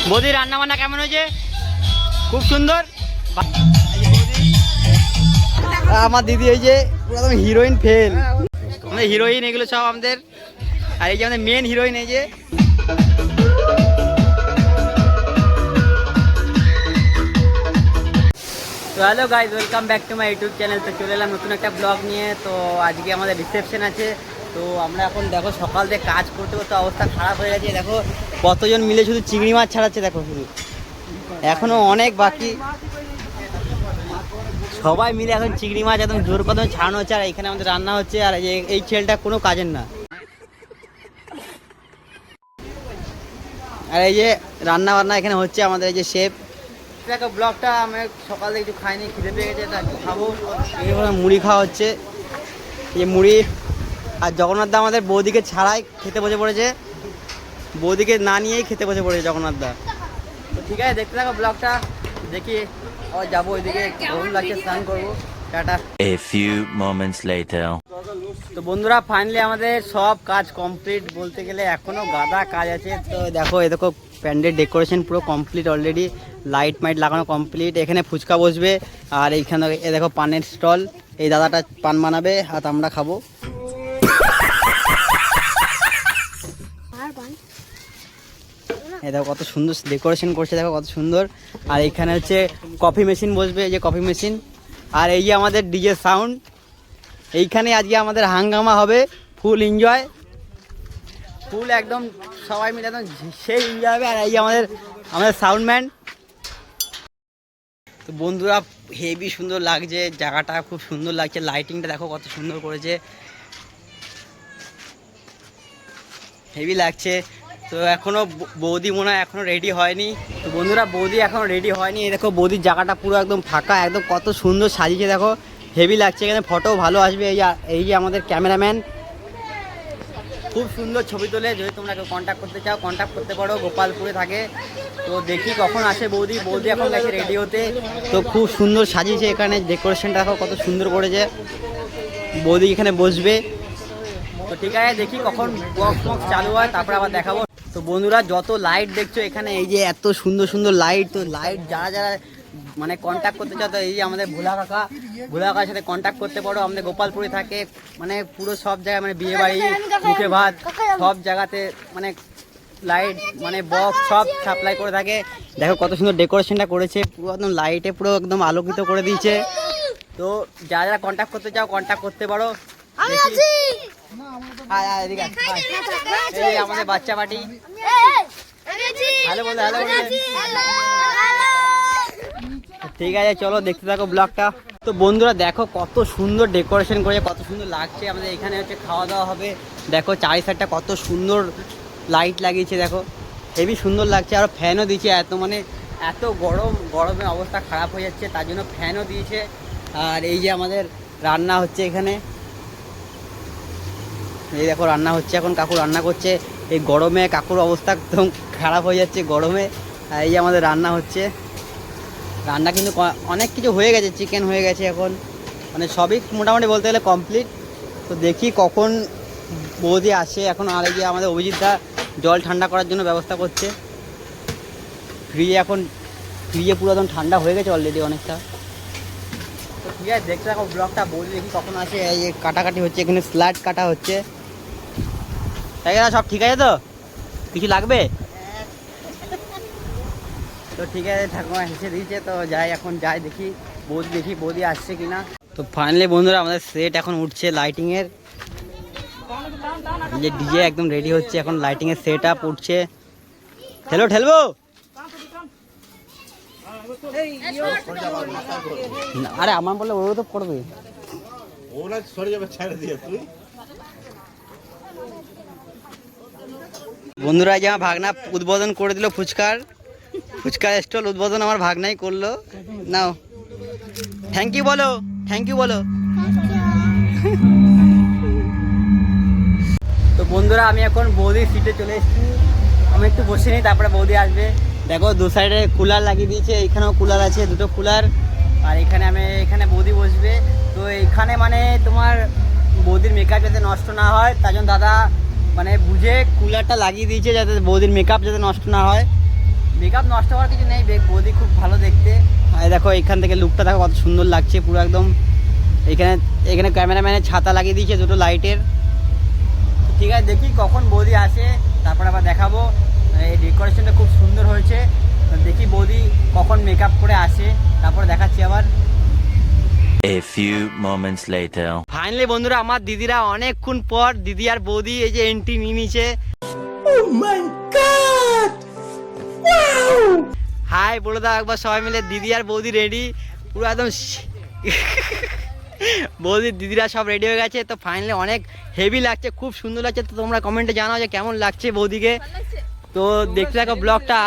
বৌদি রান্না বান্না কেমন হয়েছে? খুব সুন্দর। আমার দিদি হয়েছে পুরো একদম হিরোইন ফেল। আমাদের হিরোইন এগুলো সব আমাদের, আর এই যে আমাদের মেন হিরোইন এই যে। তো hello guys, welcome back to my YouTube channel. তো চলে এলাম নতুন একটা ব্লগ নিয়ে। তো আজকে আমাদের রিসেপশন আছে। তো আমরা এখন দেখো সকাল থেকে কাজ করতে করতে অবস্থা খারাপ হয়ে গেছে। দেখো কতজন মিলে শুধু চিংড়ি মাছ ছাড়াচ্ছে, দেখো শুধু এখনো অনেক বাকি। সবাই মিলে এখন চিংড়ি মাছ একদম জোর কদমে ছাড়ানো হচ্ছে, আর এখানে আমাদের রান্না হচ্ছে। আর এই ছেলেটা কোনো কাজের না। আর এই যে রান্না বান্না এখানে হচ্ছে আমাদের এই যে শেফ। দেখো ব্লগটা আমি সকাল থেকে কিছু খাইনি, খিদে পেয়ে গেছে, তা খাবো। এইভাবে মুড়ি খাওয়া হচ্ছে, এই মুড়ি। আর জগন্নাথ দা আমাদের বৌদিকে ছাড়াই খেতে বসে পড়েছে, বৌদিকে না নিয়েই খেতে বসে পড়েছে জগন্নাথ দা। তো ঠিক আছে, দেখতে থাকো ব্লগটা। দেখি আবার যাবো ওইদিকে, গরম লাগছে, স্নান করবো। Tata. A few moments later. তো বন্ধুরা ফাইনালি আমাদের সব কাজ কমপ্লিট বলতে গেলে, এখনো গাদা কাজ আছে। তো দেখো এ দেখো প্যান্ডেল ডেকোরেশন পুরো কমপ্লিট অলরেডি, লাইট মাইট লাগানো কমপ্লিট। এখানে ফুচকা বসবে, আর এইখানে এ দেখো পানের স্টল। এই দাদাটা পান বানাবে আর আমরা খাবো। এই দেখো কত সুন্দর ডেকোরেশন করছে, দেখো কত সুন্দর। আর এইখানে হচ্ছে কফি মেশিন বসবে, এই যে কফি মেশিন। আর এই যে আমাদের ডিজে সাউন্ড, এইখানে আজকে আমাদের হাঙ্গামা হবে, ফুল এনজয়, ফুল একদম সবাই মিলে একদম সেই এনজয় হবে। আর এই যে আমাদের সাউন্ডম্যান। তো বন্ধুরা হেভি সুন্দর লাগছে জায়গাটা, খুব সুন্দর লাগছে। লাইটিংটা দেখো কত সুন্দর করেছে, হেভি লাগছে। তো এখনো বৌদি মনে হয় এখনো রেডি হয়নি। তো বন্ধুরা বৌদি এখনো রেডি হয়নি। এই দেখো বৌদির জায়গাটা পুরো একদম ফাঁকা, একদম কত সুন্দর সাজিয়েছে, দেখো হেভি লাগছে। এখানে ফটো ভালো আসবে। এই যে আমাদের ক্যামেরাম্যান খুব সুন্দর ছবি তোলে। যদি তোমরা কেউ কন্ট্যাক্ট করতে চাও কন্ট্যাক্ট করতে পারো, গোপালপুরে থাকে। তো দেখি কখন আসে বৌদি। বৌদি এখন গেছে রেডি হতে। তো খুব সুন্দর সাজিয়েছে, এখানে ডেকোরেশনটা দেখো কত সুন্দর করেছে। বৌদি এখানে বসবে। তো ঠিক আছে, দেখি কখন বক্স চালু হয়, তারপরে আবার দেখাবো। তো বন্ধুরা যত লাইট দেখছো এখানে, এই যে এত সুন্দর সুন্দর লাইট। তো লাইট যারা যারা মানে কন্ট্যাক্ট করতে চাও, তো এই যে আমাদের ভোলা কাকার সাথে কন্ট্যাক্ট করতে পারো। আমাদের গোপালপুরে থাকে, মানে পুরো সব জায়গায়, মানে বিয়ে বাড়ি, মুখে ভাত, সব জায়গাতে মানে লাইট মানে বক্স সব সাপ্লাই করে থাকে। দেখো কত সুন্দর ডেকোরেশনটা করেছে, পুরো একদম লাইটে পুরো একদম আলোকিত করে দিয়েছে। তো যারা যারা কন্ট্যাক্ট করতে চাও কন্ট্যাক্ট করতে পারো। এই আমাদের বাচ্চা পার্টি, হ্যালো বলো, হ্যালো বলো। ঠিক আছে চলো দেখতে থাকো ব্লগটা। তো বন্ধুরা দেখো কত সুন্দর ডেকোরেশন করেছে, কত সুন্দর লাগছে। আমাদের এখানে হচ্ছে খাওয়া দাওয়া হবে। দেখো চারি সাইডটা কত সুন্দর লাইট লাগিয়েছে, দেখো হেভি সুন্দর লাগছে। আর ফ্যানও দিয়েছে, এত গরমে অবস্থা খারাপ হয়ে যাচ্ছে, তার জন্য ফ্যানও দিয়েছে। আর এই যে আমাদের রান্না হচ্ছে এখানে, এই দেখো রান্না হচ্ছে, এখন কাকু রান্না করছে। এই গরমে কাকুর অবস্থা একদম খারাপ হয়ে যাচ্ছে গরমে। আর এই যে আমাদের রান্না হচ্ছে, রান্না কিন্তু অনেক কিছু হয়ে গেছে, চিকেন হয়ে গেছে এখন, মানে সবই মোটামুটি বলতে গেলে কমপ্লিট। তো দেখি কখন বৌদি আসে এখন। আর এই যে আমাদের অভিজিৎদা জল ঠান্ডা করার জন্য ব্যবস্থা করছে। ফ্রিজে পুরো একদম ঠান্ডা হয়ে গেছে অলরেডি অনেকটা। তো ঠিক আছে দেখতে থাকো ব্লগটা, বৌদি দেখি কখন আসে। এই যে কাটাকাটি হচ্ছে, এখানে স্লাইড কাটা হচ্ছে। তাই না, সব ঠিক আছে তো? কিছু লাগবে? তো ঠিক আছে, ঠাকুমা হেসে দিয়েছে। তো এখন যাই দেখি বৌদি আসছে কিনা। তো ফাইনালি বন্ধুরা আমাদের সেট এখন উঠছে লাইটিংয়ের, যে ডিজে একদম রেডি হচ্ছে এখন, লাইটিংয়ের সেট আপ উঠছে। ঠেলবো আরে আমার বললে ওরা তো করবে। বন্ধুরা যে আমার ভাগনা উদ্বোধন করে দিল ফুচকার স্টল উদ্বোধন, আমার ভাগনাই করলো। নাও থ্যাংক ইউ বলো, থ্যাংক ইউ বলো। তো বন্ধুরা আমি এখন বৌদির সিটে চলে এসেছি, আমি একটু বসে নিই, তারপরে বৌদি আসবে। দেখো দু সাইডে কুলার লাগিয়ে দিয়েছে, এখানেও কুলার আছে, দুটো কুলার। আর এখানে বৌদি বসবে। তো এখানে মানে তোমার বৌদির মেকআপ যাতে নষ্ট না হয়, তার জন্য দাদা মানে বুঝে কুলারটা লাগিয়ে দিয়েছে, যাতে বৌদির মেকআপ যাতে নষ্ট না হয়। মেকআপ নষ্ট হওয়ার কিছু নেই, বৌদি খুব ভালো দেখতে। আর দেখো এখান থেকে লুকটা দেখো কত সুন্দর লাগছে পুরো একদম। এখানে এখানে ক্যামেরাম্যানের ছাতা লাগিয়ে দিয়েছে দুটো লাইটের। ঠিক আছে, দেখি কখন বৌদি আসে, তারপর আবার দেখাবো। এই ডেকোরেশনটা খুব সুন্দর হয়েছে, দেখি বৌদি কখন মেকআপ করে আসে, তারপরে দেখাচ্ছি আবার। A few moments later. Finally বন্ধুরা আমার দিদিরা অনেকক্ষণ পর দিদি আর বৌদি এই যে এন্ট্রি নিয়ে নিয়েছে। হাই বলে দাও একবার সবাই মিলে। দিদি আর বৌদি রেডি পুরো একদম বৌদি দিদিরা সব রেডি হয়ে গেছে। তো ফাইনালি অনেক হেভি লাগছে, খুব সুন্দর লাগছে। তো তোমরা কমেন্টে জানাও যে কেমন লাগছে বৌদিকে। তো দেখতে থাকো ব্লগটা,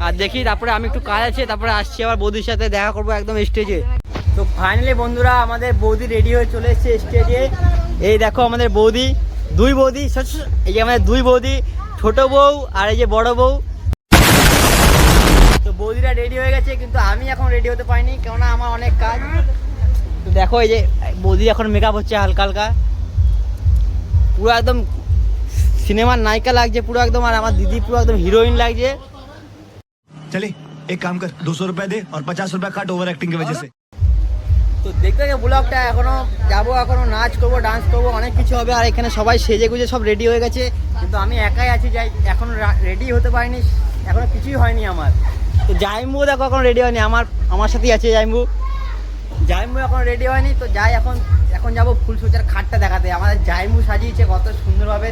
আর দেখি তারপরে আমি একটু কাজ আছে, তারপরে আসছি আবার বৌদির সাথে দেখা করবো একদম স্টেজে। তো ফাইনালি বন্ধুরা আমাদের বৌদি রেডি হয়ে চলে এসেছে স্টেজে। এই দেখো আমাদের বৌদি, দুই বৌদি, এই যে আমাদের দুই বৌদি, ছোট বউ আর এই যে বড় বউ। তো বৌদিরা রেডি হয়ে গেছে, কিন্তু আমি এখন রেডি হতে পারিনি, কেননা আমার অনেক কাজ। তো দেখো এই যে বৌদি এখন মেকআপ হচ্ছে হালকা হালকা, পুরো একদম সিনেমার নায়িকা লাগছে পুরো একদম। আর আমার দিদি পুরো একদম হিরোইন লাগছে। चले एक काम कर 200 रुपए दे और 50 रुपए काट ओवर एक्टिंग की वजह से। তো দেখতে থাকে ব্লগটা, এখনো যাবো, এখনো নাচ করবো, ডান্স করবো, অনেক কিছু হবে। আর এখানে সবাই সেজে গুজে সব রেডি হয়ে গেছে, কিন্তু আমি একাই আছি, যাই এখনো রেডি হতে পারিনি, এখনো কিছুই হয়নি আমার। তো জাইম্বু দেখো এখন রেডি হয়নি, আমার সাথেই আছে জাইম্বু এখন রেডি হয়নি। তো যাই এখন যাবো ফুলসজ্জার খাটটা দেখাতে। আমাদের জাইম্বু সাজিয়েছে কত সুন্দরভাবে।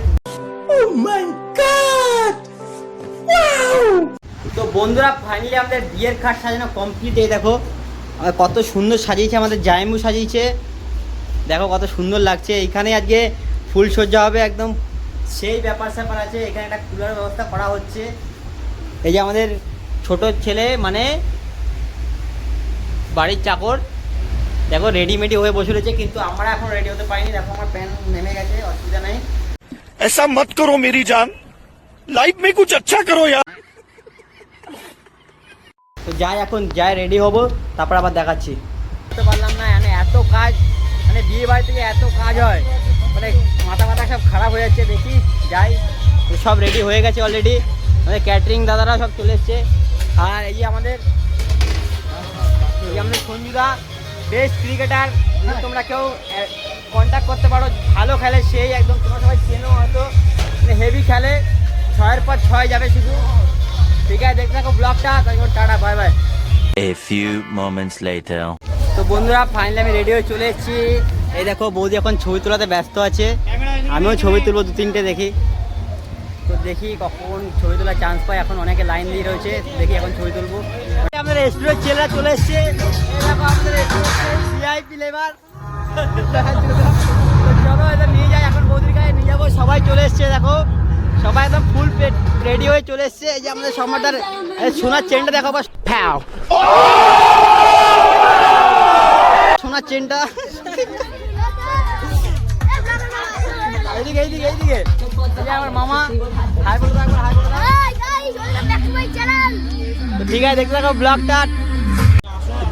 তো বন্ধুরা ফাইনালি আমাদের বিয়ের খাট সাজানো কমপ্লিট। এই দেখো কত সুন্দর সাজিয়েছে আমাদের জাইম্বু সাজিয়েছে, দেখো কত সুন্দর লাগছে। এইখানে আজকে ফুলসজ্জা হবে একদম, সেই ব্যাপার স্যাপার আছে। এখানে একটা কুলার ব্যবস্থা করা হচ্ছে। এই যে আমাদের ছোট ছেলে মানে বাড়ির চাকর, দেখো রেডিমেডি হয়ে বসে রয়েছে, কিন্তু আমরা এখন রেডি হতে পারিনি। দেখো আমার প্যান্ট নেমে গেছে, অসুবিধা নেই। ऐसा मत करो मेरी जान, लाइफ में कुछ अच्छा करो यार। তো এখন রেডি হবো, তারপর আবার দেখাচ্ছি। বুঝতে পারলাম না, মানে এত কাজ, মানে বিয়ে বাড়ি থেকে এত কাজ হয়, মানে মাথা সব খারাপ হয়ে যাচ্ছে। দেখি যাই। তো সব রেডি হয়ে গেছে অলরেডি, আমাদের ক্যাটারিং দাদারা সব চলে এসছে। আর এই যে আমাদের সঞ্জুদা, বেস্ট ক্রিকেটার, তোমরা কেউ কন্ট্যাক্ট করতে পারো, ভালো খেলে সেই একদম, তোমরা সবাই চেনো হয়তো, হেভি খেলে, 6-এর পর 6 যাবে শুধু। ঠিক আছে, দেখতে থাকো ব্লগটা, তারপর tata, bye bye. A few moments later. তো বন্ধুরা ফাইনালি আমি রেডি হয়ে চলে এসেছি। এই দেখো বৌদি এখন ছবি তোলাতে ব্যস্ত আছে, আমিও ছবি তুলবো 2-3টে, দেখি। তো দেখি কখন ছবি তোলার চান্স পাই, এখন অনেকে লাইন দিয়ে রয়েছে, দেখি এখন ছবি তুলবো। আমাদের রেস্টুরেন্ট ছেলেরা চলে এসছে, ভিআইপি লেবার। চলো এটা নিয়ে যাই, এখন বৌদির গায়ে নিয়ে যাবো। সবাই চলে এসছে, দেখো সবাই একদম ফুল রেডি হয়ে চলে এসছে। এই যে আমাদের সম্রাটার সোনার চেনটা দেখো, বাস ফ্যাও সোনার চেনটা। এইদিকে এইদিকে এইদিকে আমার মামা, হাই বলবো একবার, হাই বলবো। ঠিক আছে, দেখতে থাকো ব্লগটা।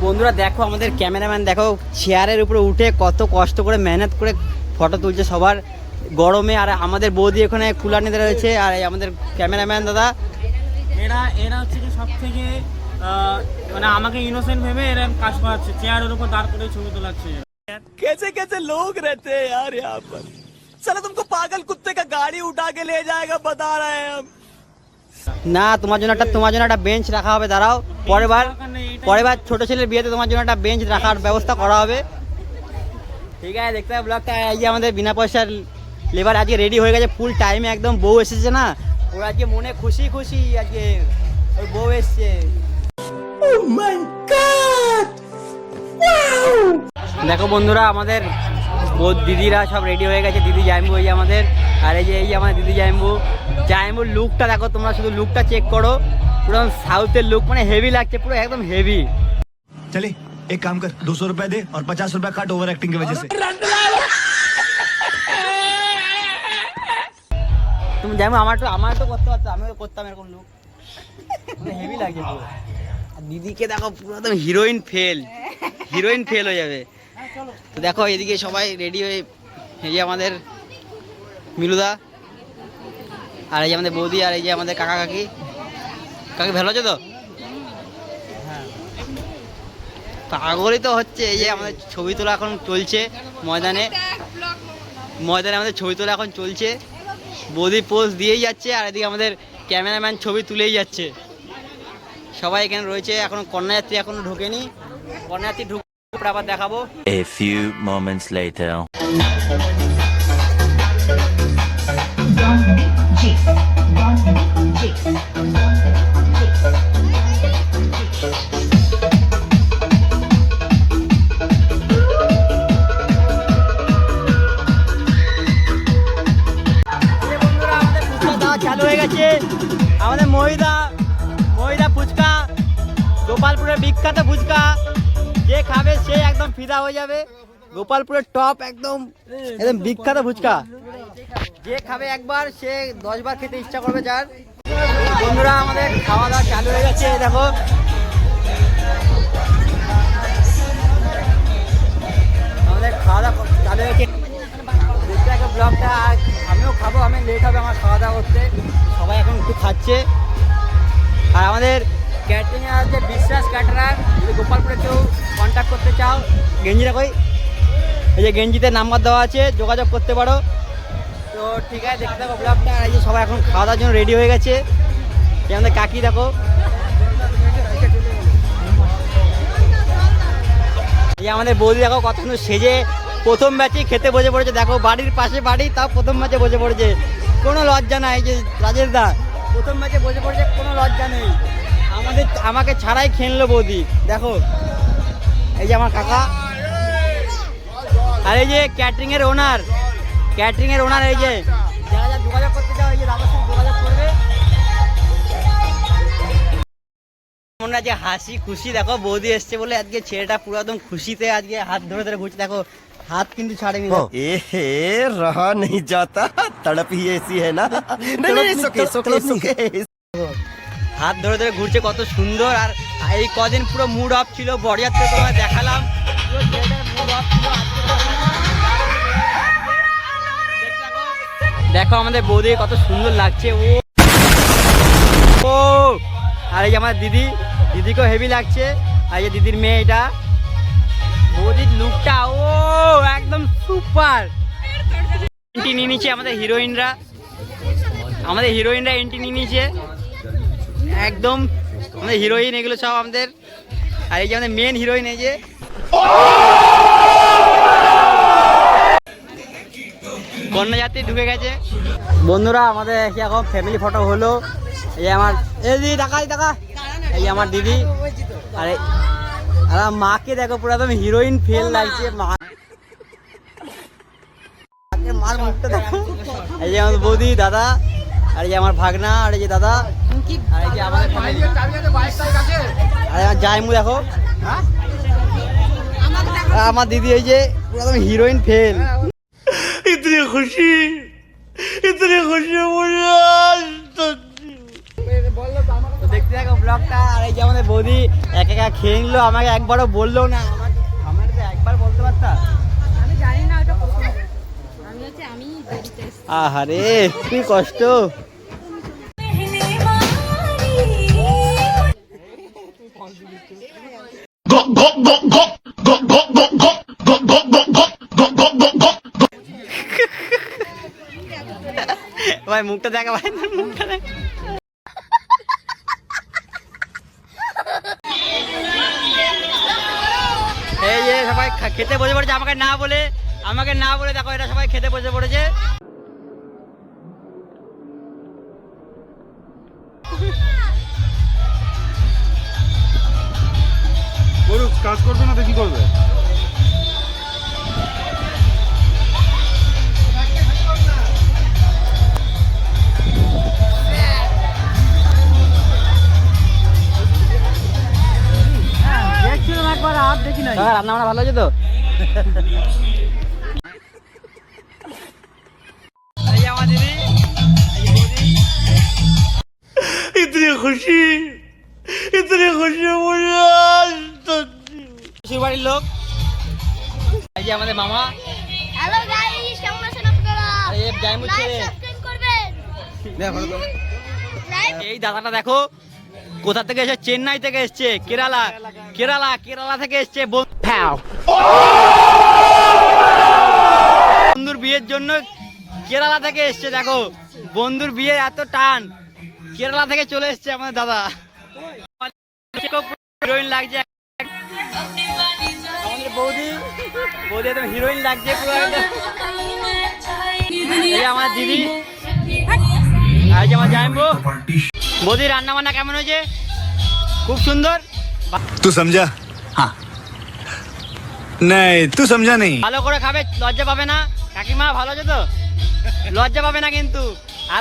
বন্ধুরা দেখো আমাদের ক্যামেরাম্যান, দেখো চেয়ারের উপরে উঠে কত কষ্ট করে মেহনত করে ফটো তুলছে সবার গরমে। আর আমাদের বৌদি এখানে কুলার নিতে রয়েছে, আর আমাদের ক্যামেরাম্যান দাদা, এরা হচ্ছে কি সব থেকে মানে আমাকে ইনোসেন্ট ভেবে এরা কাজ করাচ্ছে, চেয়ারের উপর দাঁড় করে ছবি তোলাচ্ছে। कैसे कैसे लोग रहते हैं यार यहाँ पर, साला तुमको पागल कुत्ते का गाड़ी उठा के ले जाएगा, बता रहे हैं हम। না তোমার জন্য একটা বেঞ্চ রাখা হবে, দাঁড়াও, পরের বার ছোট ছেলের বিয়েতে তোমার জন্য একটা বেঞ্চ রাখার ব্যবস্থা করা হবে। ঠিক আছে, দেখতে হবে ব্লগটা। এই যে আমাদের বিনা পয়সার লেবার আজকে রেডি হয়ে গেছে ফুল টাইমে, একদম বউ এসেছে না, ওর আজকে মনে খুশি খুশি, আজকে ওর বউ এসছে। দেখো বন্ধুরা আমাদের দিদিরা সব রেডি হয়ে গেছে, দিদি জাইম্বু এই আমাদের, আর এই যে আমাদের দিদি জাইম্বুর লুকটা দেখো, তোমরা শুধু লুকটা চেক করো, পুরো সাউথের লুক, মানে হেভি লাগছে, পুরো একদম হেভি। चले एक काम कर 200 रुपए दे और 50 रुपए काट ओवर एक्टिंग की वजह से। তুমি জানো আমার তো করতে পারতো, আমিও করতাম এরকম লুক, মানে হেভি লাগছে পুরো। আর দিদিকে দেখো পুরো একদম হিরোইন ফেল হয়ে যাবে। তো দেখো এদিকে সবাই রেডি হয়ে, এই যে আমাদের মিলুদা, আর এই যে আমাদের বৌদি, আর এই যে আমাদের কাকি ভালো আছে তো? পাগলই তো হচ্ছে। এই যে আমাদের ছবি তোলা এখন চলছে ময়দানে, আমাদের ছবি তোলা এখন চলছে। বৌদি পোজ দিয়েই যাচ্ছে আর এদিকে আমাদের ক্যামেরাম্যান ছবি তুলেই যাচ্ছে। সবাই এখানে রয়েছে, এখন কন্যাযাত্রী এখনো ঢোকেনি, কন্যাযাত্রী ঢুকে আবার দেখাবো। A few moments later. বন্ধুরা আমাদের ফুচকা দেওয়া চালু হয়ে গেছে। আমাদের মহিদা ফুচকা, গোপালপুরের বিখ্যাত ফুচকা, যে খাবে সে একদম ফিদা হয়ে যাবে। গোপালপুরের টপ একদম বিখ্যাত ফুচকা, যে খাবে একবার সে 10 বার খেতে ইচ্ছা করবে যার। বন্ধুরা আমাদের খাওয়া দাওয়া চালু হয়ে গেছে, দেখো আমাদের খাওয়া দাওয়া চালু হয়ে গেছে। দেখতে থাকো ব্লগটা, আর আমিও খাবো, আমি লেট হবে আমার খাওয়া দাওয়া করতে। সবাই এখন একটু খাচ্ছে। আর আমাদের ক্যাটারিং আছে বিশ্বাস ক্যাটারার, যদি গোপালপুরে কেউ কন্ট্যাক্ট করতে চাও, গেঞ্জিটা কই, এই যে গেঞ্জিতে নাম্বার দেওয়া আছে, যোগাযোগ করতে পারো। তো ঠিক আছে, দেখতে থাকো ব্লগটা। আর এই যে সবাই এখন খাওয়া দাওয়ার জন্য রেডি হয়ে গেছে। এই আমাদের কাকি দেখো, এই আমাদের বৌদি দেখো কত সুন্দর সেজে প্রথম ব্যাচে খেতে বসে পড়েছে। দেখো বাড়ির পাশে বাড়ি, তাও প্রথম ব্যাচে বসে পড়েছে, কোনো লজ্জা নাই। এই যে রাজেশ দা প্রথম ব্যাচে বসে পড়েছে, কোনো লজ্জা নেই। আমাকে ছাড়াই খেললো বৌদি, দেখো এই যে আমার কাকা। আর এই যে ক্যাটারিং এর ওনার, এই যে যারা যা যোগাযোগ করতে চাও, এই যে দাদার সঙ্গে যোগাযোগ করবে। মনে আছে হাসি খুশি, দেখো বৌদি এসছে বলে আজকে ছেলেটা পুরো একদম খুশিতে আজকে হাত ধরে ধরে ঘুরছে। দেখো হাত কিন্তু ছাড়েনি। ए रहा नहीं जाता, तड़प ही ऐसी है ना। नहीं, सुके হাত ধরে ধরে ঘুরছে, কত সুন্দর। আর এই কদিন পুরো মুড অফ ছিল, বড়িয়াতে তোমায় দেখালাম পুরো ছেলেটার মুড অফ ছিল। দেখো আমাদের বৌদি কত সুন্দর লাগছে। ও আর এই যে আমার দিদিকেও হেভি লাগছে। আর এই যে দিদির মেয়ে, এটা বৌদির লুকটা ও একদম সুপার। এন্ট্রি নিয়ে নিচ্ছে আমাদের হিরোইনরা, এন্ট্রি নিয়ে নিচ্ছে একদম। আমাদের হিরোইন এগুলো সব আমাদের। আর এই যে আমাদের মেন হিরোইন, এই যে কন্যাযাত্রী ঢুকে গেছে। বন্ধুরা আমাদের এখন ফ্যামিলি ফটো হলো। এই আমার দিদি টাকা, এই যে আমার দিদি। আর মাকে দেখো পুরো একদম হিরোইন ফেল লাগছে। মার মুখটা দেখো। এই যে আমার বৌদি, দাদা, আর এই যে আমার ভাগনা, আর এই যে দাদা, আর এই যে আমাদের ফ্যামিলি। আর আমার জায়মু দেখো, আমার দিদি এই যে পুরো একদম হিরোইন ফেল। इतनी खुशी তো দেখতে থাকো ব্লগটা। আর এই যে আমাদের বৌদি একা খেয়ে নিলো, আমাকে একবারও বললো না। আমার তো একবার বলতে পারতাম। আমি জানি না ওটা কোথায়, আমি আহারে কি কষ্ট। ভাই মুখটা দেখা, ভাই মুখটা দেখা। এই যে সবাই খেতে বসে পড়েছে, আমাকে না বলে দেখো এটা সবাই খেতে বসে পড়েছে। কাজ করবে না, দেখি করবে। রান্না বান্না ভালো হয়েছে তো? এই যে আমার দিদি, इतनी खुशी বাড়ির লোক। এই যে আমাদের মামা। হ্যালো গাইস, কেমন আছেন আপনারা? আর এই জাইমু ছেলে, সাবস্ক্রাইব করবেন। এই দাদাটা দেখো কোথা থেকে এসে? চেন্নাই থেকে এসছে, কেরালা থেকে এসছে বন্ধুর বিয়ের জন্য। কেরালা থেকে এসছে, দেখো বন্ধুর বিয়ে এত টান, কেরালা থেকে চলে এসছে আমাদের দাদা। হিরোইন লাগছে আমাদের বৌদি একদম হিরোইন লাগছে পুরো একদম। এই আমার দিদি, এই যে আমার জামাইবু। বৌদি রান্না বান্না কেমন হয়েছে? খুব সুন্দর। तू समझा? हाँ नहीं तू समझा नहीं। ভালো করে খাবে, লজ্জা পাবে না। কাকিমা ভালো আছে তো? লজ্জা পাবে না কিন্তু। আর